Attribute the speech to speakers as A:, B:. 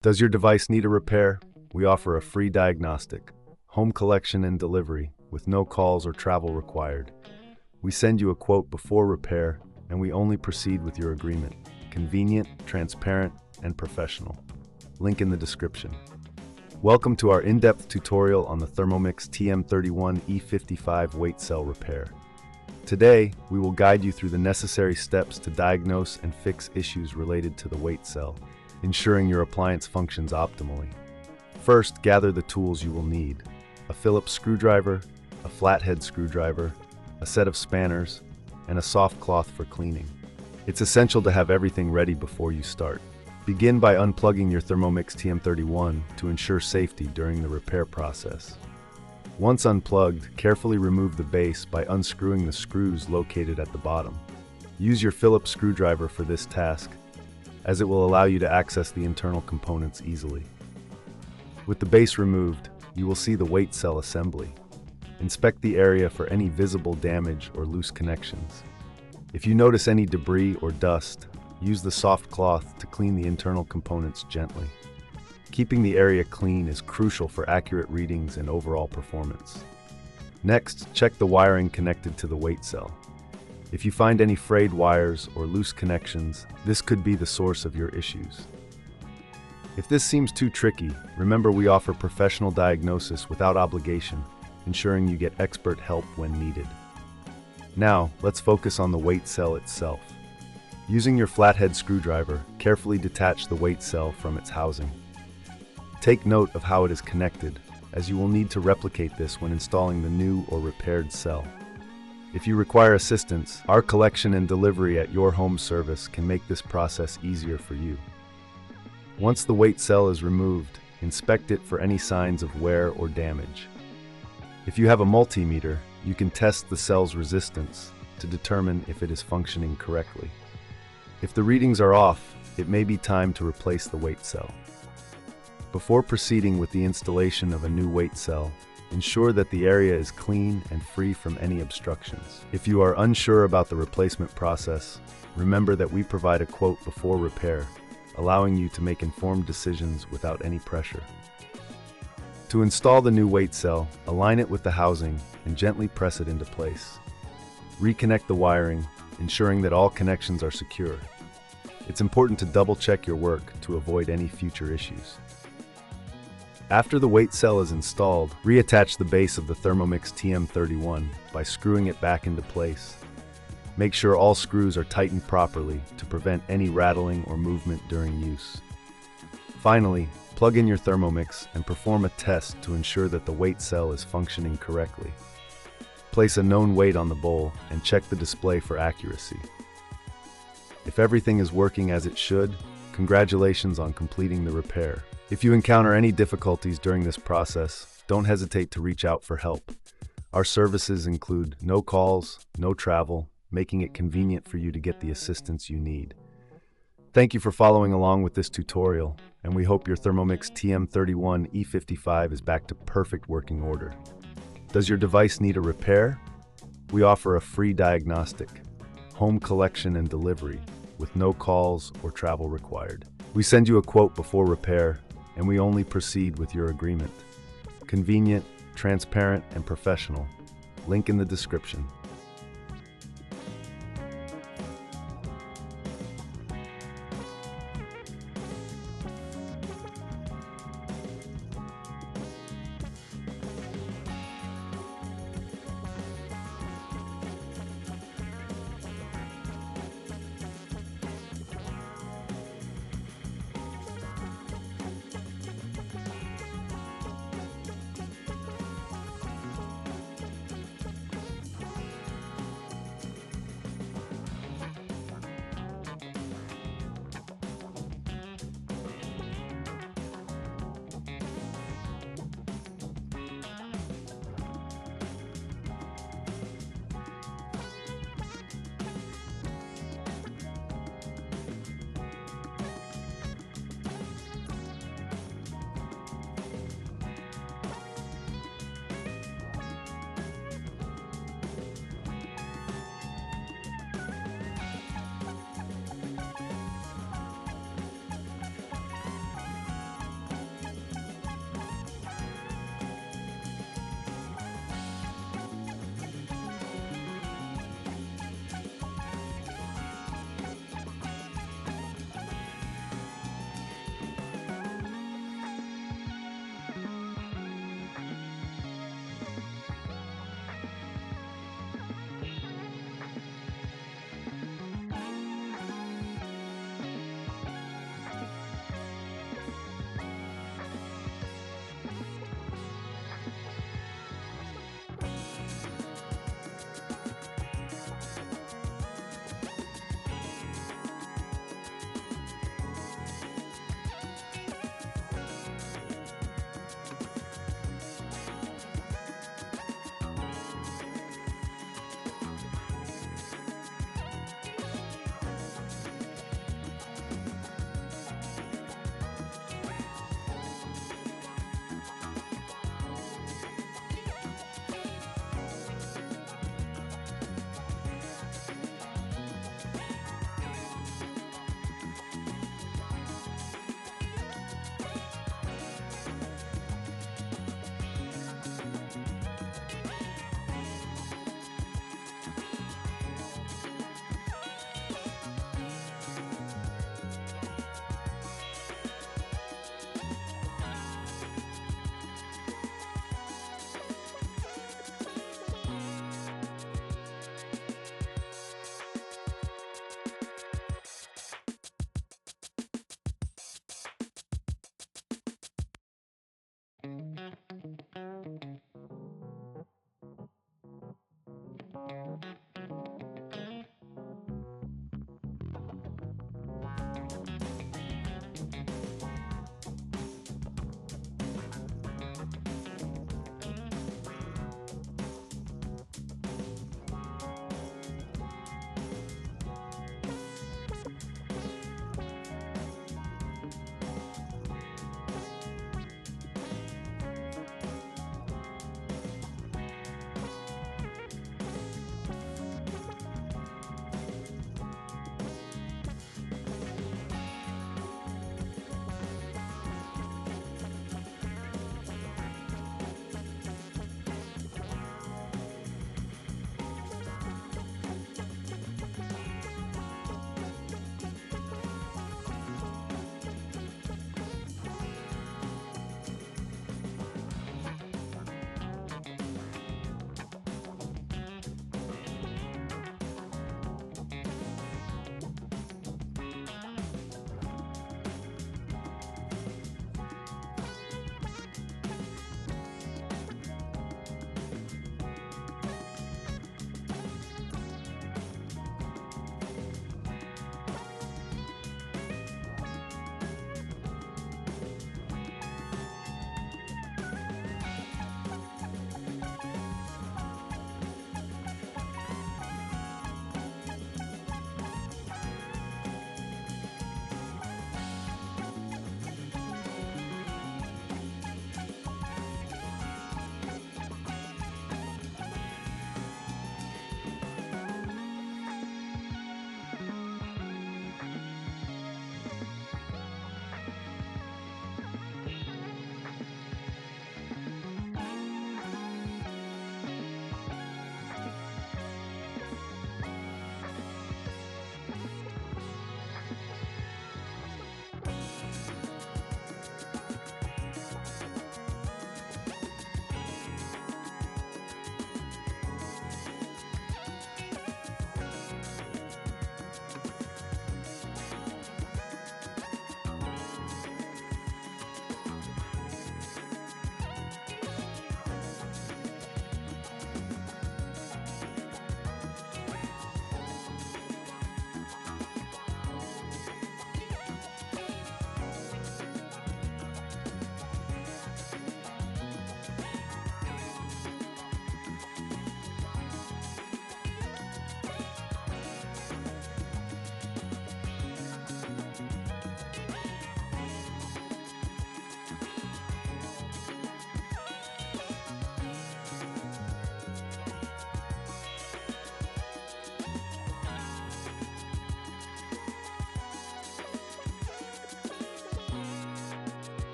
A: Does your device need a repair? We offer a free diagnostic, home collection and delivery, with no calls or travel required. We send you a quote before repair, and we only proceed with your agreement. Convenient, transparent, and professional. Link in the description. Welcome to our in-depth tutorial on the Thermomix TM31 E55 weight cell repair. Today, we will guide you through the necessary steps to diagnose and fix issues related to the weight cell, ensuring your appliance functions optimally. First, gather the tools you will need: a Phillips screwdriver, a flathead screwdriver, a set of spanners, and a soft cloth for cleaning. It's essential to have everything ready before you start. Begin by unplugging your Thermomix TM31 to ensure safety during the repair process. Once unplugged, carefully remove the base by unscrewing the screws located at the bottom. Use your Phillips screwdriver for this task, as it will allow you to access the internal components easily. With the base removed, you will see the weight cell assembly. Inspect the area for any visible damage or loose connections. If you notice any debris or dust, use the soft cloth to clean the internal components gently. Keeping the area clean is crucial for accurate readings and overall performance. Next, check the wiring connected to the weight cell. If you find any frayed wires or loose connections, this could be the source of your issues. If this seems too tricky, remember we offer professional diagnosis without obligation, ensuring you get expert help when needed. Now, let's focus on the weight cell itself. Using your flathead screwdriver, carefully detach the weight cell from its housing. Take note of how it is connected, as you will need to replicate this when installing the new or repaired cell. If you require assistance, our collection and delivery at your home service can make this process easier for you. Once the weight cell is removed, inspect it for any signs of wear or damage. If you have a multimeter, you can test the cell's resistance to determine if it is functioning correctly. If the readings are off, it may be time to replace the weight cell. Before proceeding with the installation of a new weight cell, ensure that the area is clean and free from any obstructions. If you are unsure about the replacement process, remember that we provide a quote before repair, allowing you to make informed decisions without any pressure. To install the new weight cell, align it with the housing and gently press it into place. Reconnect the wiring, ensuring that all connections are secure. It's important to double-check your work to avoid any future issues. After the weight cell is installed, reattach the base of the Thermomix TM31 by screwing it back into place. Make sure all screws are tightened properly to prevent any rattling or movement during use. Finally, plug in your Thermomix and perform a test to ensure that the weight cell is functioning correctly. Place a known weight on the bowl and check the display for accuracy. If everything is working as it should, congratulations on completing the repair. If you encounter any difficulties during this process, don't hesitate to reach out for help. Our services include no calls, no travel, making it convenient for you to get the assistance you need. Thank you for following along with this tutorial, and we hope your Thermomix TM31 E55 is back to perfect working order. Does your device need a repair? We offer a free diagnostic, home collection and delivery, with no calls or travel required. We send you a quote before repair, and we only proceed with your agreement. Convenient, transparent, and professional. Link in the description.